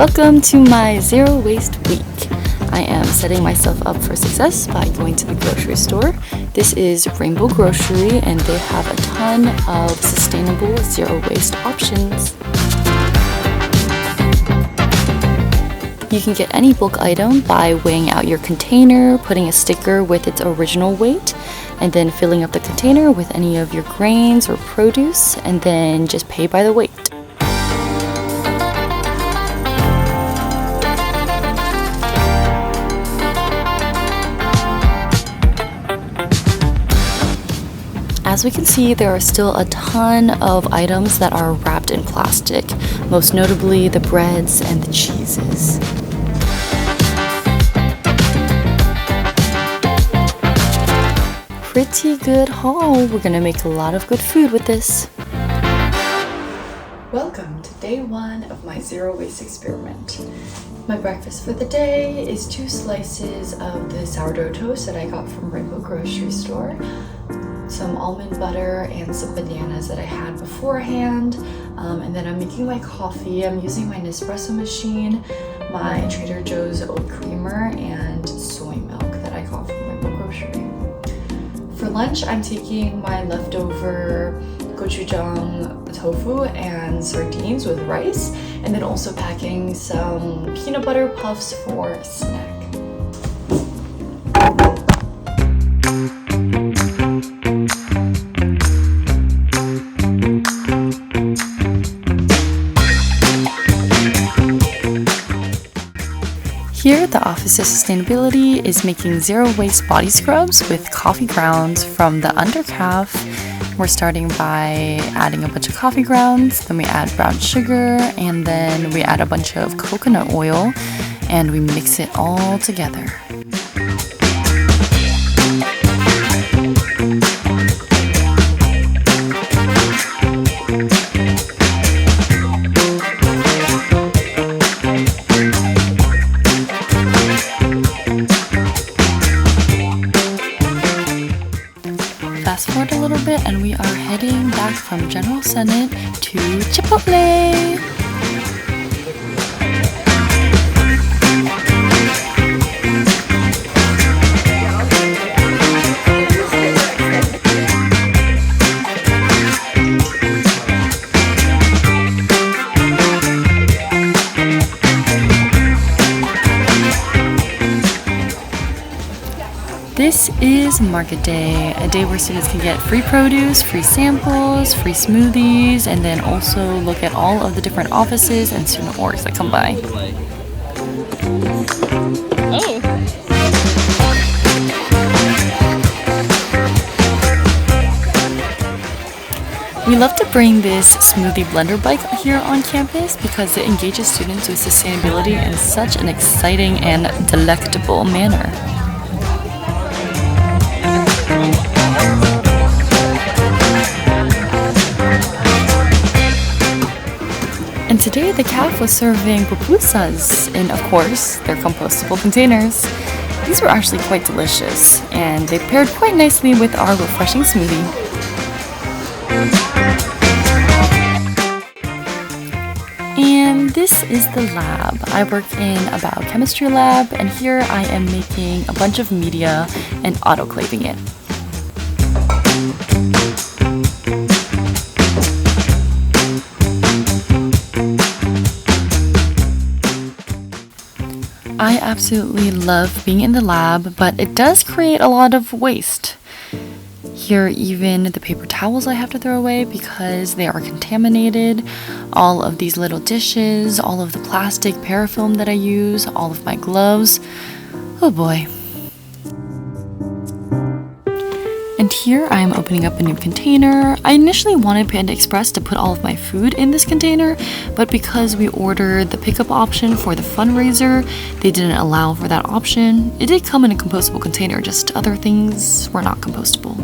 Welcome to my zero waste week. I am setting myself up for success by going to the grocery store. This is Rainbow Grocery and they have a ton of sustainable zero waste options. You can get any bulk item by weighing out your container, putting a sticker with its original weight, and then filling up the container with any of your grains or produce, and then just pay by the weight. As we can see, there are still a ton of items that are wrapped in plastic, most notably the breads and the cheeses. Pretty good haul. We're gonna make a lot of good food with this. Welcome to day one of my zero waste experiment. My breakfast for the day is 2 slices of the sourdough toast that I got from Rainbow Grocery Store, some almond butter, and some bananas that I had beforehand. And then I'm making my coffee. I'm using my Nespresso machine, my Trader Joe's oat creamer, and soy milk that I got from Rainbow Grocery. For lunch, I'm taking my leftover gochujang tofu and sardines with rice, and then also packing some peanut butter puffs for a snack. Here, the Office of Sustainability is making zero waste body scrubs with coffee grounds from the undercalf. We're starting by adding a bunch of coffee grounds, then we add brown sugar, and then we add a bunch of coconut oil, and we mix it all together. Fast forward a little bit and we are heading back from General Senate to Chipotle. This is market day, a day where students can get free produce, free samples, free smoothies, and then also look at all of the different offices and student orgs that come by. Oh. We love to bring this smoothie blender bike here on campus because it engages students with sustainability in such an exciting and delectable manner. And today the caf was serving pupusas in, of course, their compostable containers. These were actually quite delicious, and they paired quite nicely with our refreshing smoothie. And this is the lab. I work in a biochemistry lab, and here I am making a bunch of media and autoclaving it. I absolutely love being in the lab, but it does create a lot of waste. Here, even the paper towels I have to throw away because they are contaminated, all of these little dishes, all of the plastic parafilm that I use, all of my gloves. Oh boy. And here I am opening up a new container. I initially wanted Panda Express to put all of my food in this container, but because we ordered the pickup option for the fundraiser, they didn't allow for that option. It did come in a compostable container, just other things were not compostable.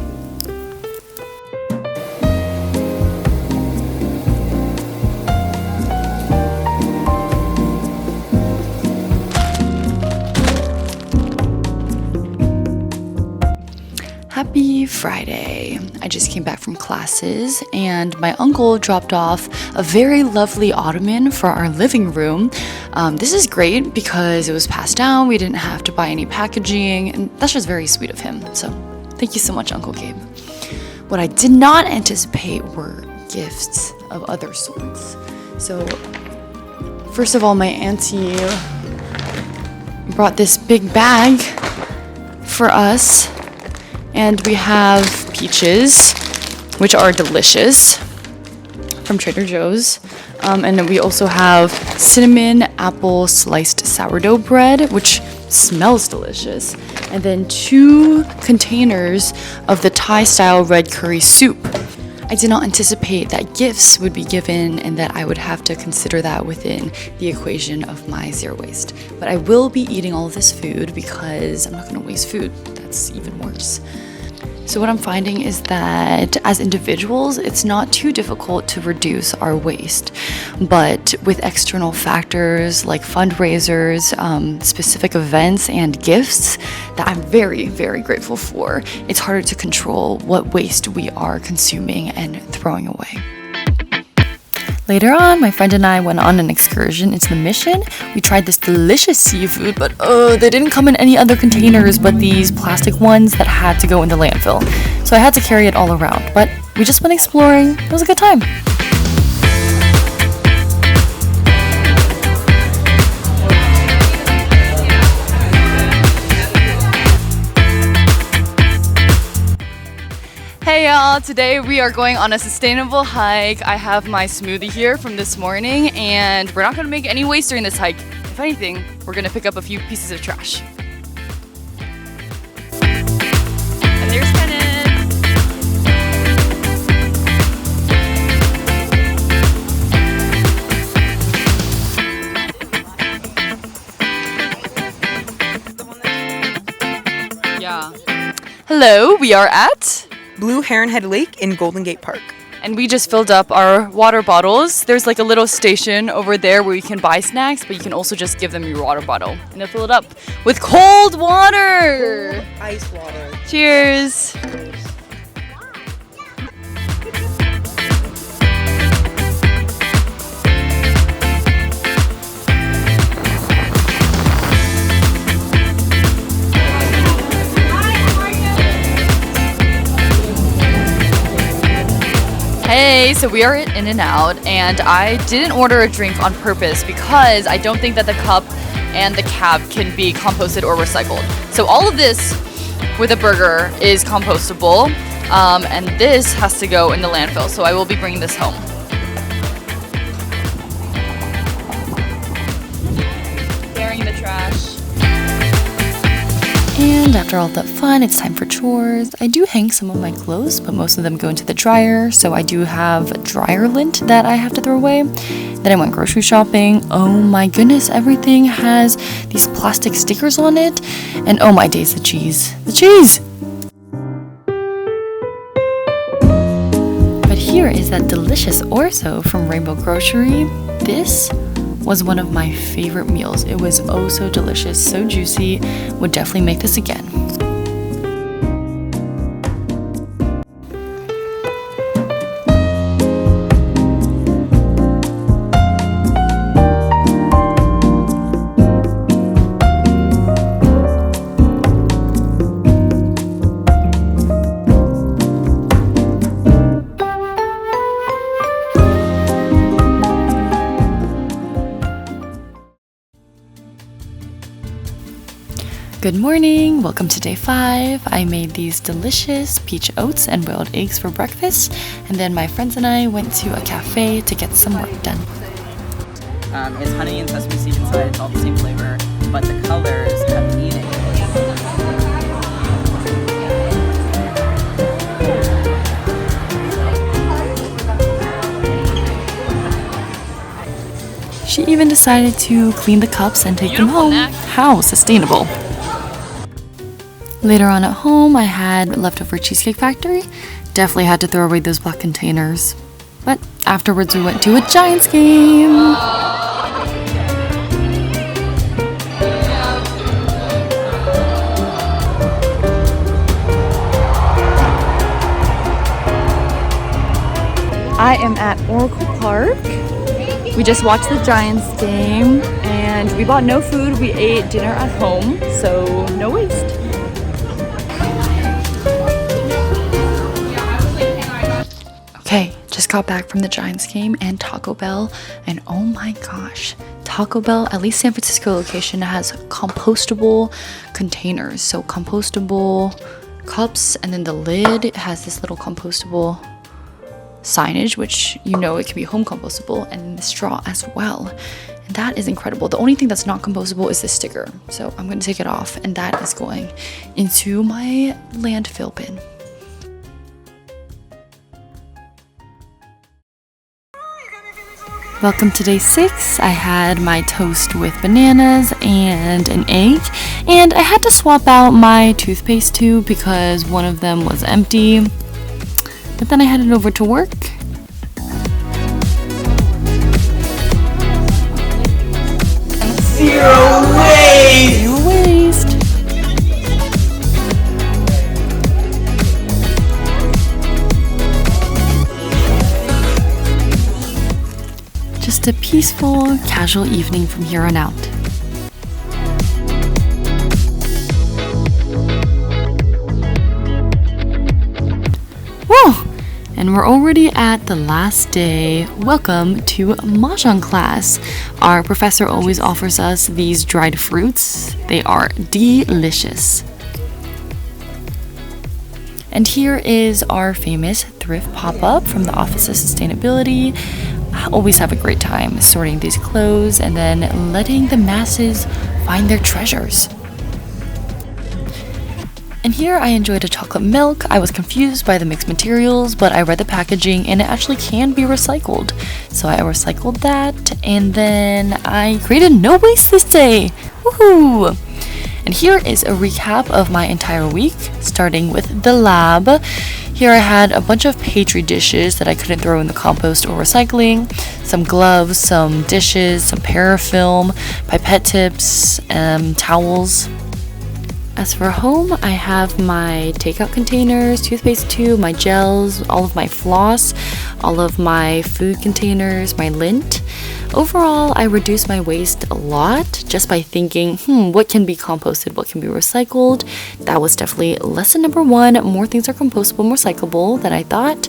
Happy Friday. I just came back from classes and my uncle dropped off a very lovely ottoman for our living room. This is great because it was passed down. We didn't have to buy any packaging, and that's just very sweet of him. So thank you so much, Uncle Gabe. What I did not anticipate were gifts of other sorts. So first of all, my auntie brought this big bag for us. And we have peaches, which are delicious, from Trader Joe's. And then we also have cinnamon apple sliced sourdough bread, which smells delicious. And then 2 containers of the Thai-style red curry soup. I did not anticipate that gifts would be given and that I would have to consider that within the equation of my zero waste. But I will be eating all of this food because I'm not going to waste food. That's even worse. So what I'm finding is that as individuals, it's not too difficult to reduce our waste. But with external factors like fundraisers, specific events, and gifts that I'm very, very grateful for, it's harder to control what waste we are consuming and throwing away. Later on, my friend and I went on an excursion into the Mission. We tried this delicious seafood, but they didn't come in any other containers but these plastic ones that had to go in the landfill. So I had to carry it all around, but we just went exploring. It was a good time. Hey y'all, today we are going on a sustainable hike. I have my smoothie here from this morning and we're not going to make any waste during this hike. If anything, we're going to pick up a few pieces of trash. And there's Kenneth. Yeah. Hello, we are at Blue Heron Head Lake in Golden Gate Park. And we just filled up our water bottles. There's like a little station over there where you can buy snacks, but you can also just give them your water bottle. And they'll fill it up with cold water. Ice water. Cheers. Hey, so we are at In-N-Out and I didn't order a drink on purpose because I don't think that the cup and the cap can be composted or recycled. So all of this with a burger is compostable and this has to go in the landfill. So I will be bringing this home. Burying the trash. And after all that fun, it's time for chores. I do hang some of my clothes, but most of them go into the dryer. So I do have dryer lint that I have to throw away. Then I went grocery shopping. Oh my goodness, everything has these plastic stickers on it. And oh my days, the cheese. The cheese! But here is that delicious orzo from Rainbow Grocery. This was one of my favorite meals. It was oh so delicious, so juicy. Would definitely make this again. Good morning, welcome to day 5. I made these delicious peach oats and boiled eggs for breakfast, and then my friends and I went to a cafe to get some work done. It's honey and sesame seed inside, it's all the same flavor, but the colors have meaning. She even decided to clean the cups and take them home. How sustainable. Later on at home, I had leftover Cheesecake Factory. Definitely had to throw away those black containers. But afterwards we went to a Giants game. I am at Oracle Park. We just watched the Giants game and we bought no food. We ate dinner at home, so no waste. Okay, just got back from the Giants game and Taco Bell, and oh my gosh, Taco Bell, at least San Francisco location, has compostable containers. So compostable cups, and then the lid has this little compostable signage, which you know it can be home compostable, and the straw as well. And that is incredible. The only thing that's not compostable is the sticker. So I'm going to take it off, and that is going into my landfill bin. Welcome to day 6. I had my toast with bananas and an egg, and I had to swap out my toothpaste tube because one of them was empty. But then I headed over to work. Zero waste! Zero waste! Just a peaceful, casual evening from here on out. Whoa! And we're already at the last day. Welcome to Mahjong class. Our professor always offers us these dried fruits. They are delicious. And here is our famous thrift pop-up from the Office of Sustainability. I always have a great time sorting these clothes and then letting the masses find their treasures. And here I enjoyed a chocolate milk. I was confused by the mixed materials, but I read the packaging and it actually can be recycled. So I recycled that, and then I created no waste this day. Woohoo! And here is a recap of my entire week, starting with the lab. Here I had a bunch of Petri dishes that I couldn't throw in the compost or recycling, some gloves, some dishes, some parafilm, pipette tips, towels. As for home, I have my takeout containers, toothpaste tube, my gels, all of my floss, all of my food containers, my lint. Overall, I reduced my waste a lot just by thinking, what can be composted, what can be recycled? That was definitely lesson number 1. More things are compostable and recyclable than I thought.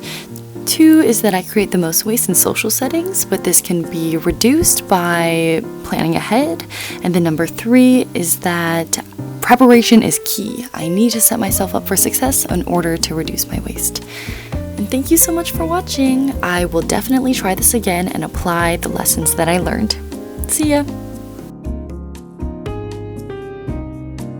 2 is that I create the most waste in social settings, but this can be reduced by planning ahead. And then number 3 is that preparation is key. I need to set myself up for success in order to reduce my waste. And thank you so much for watching. I will definitely try this again and apply the lessons that I learned. See ya!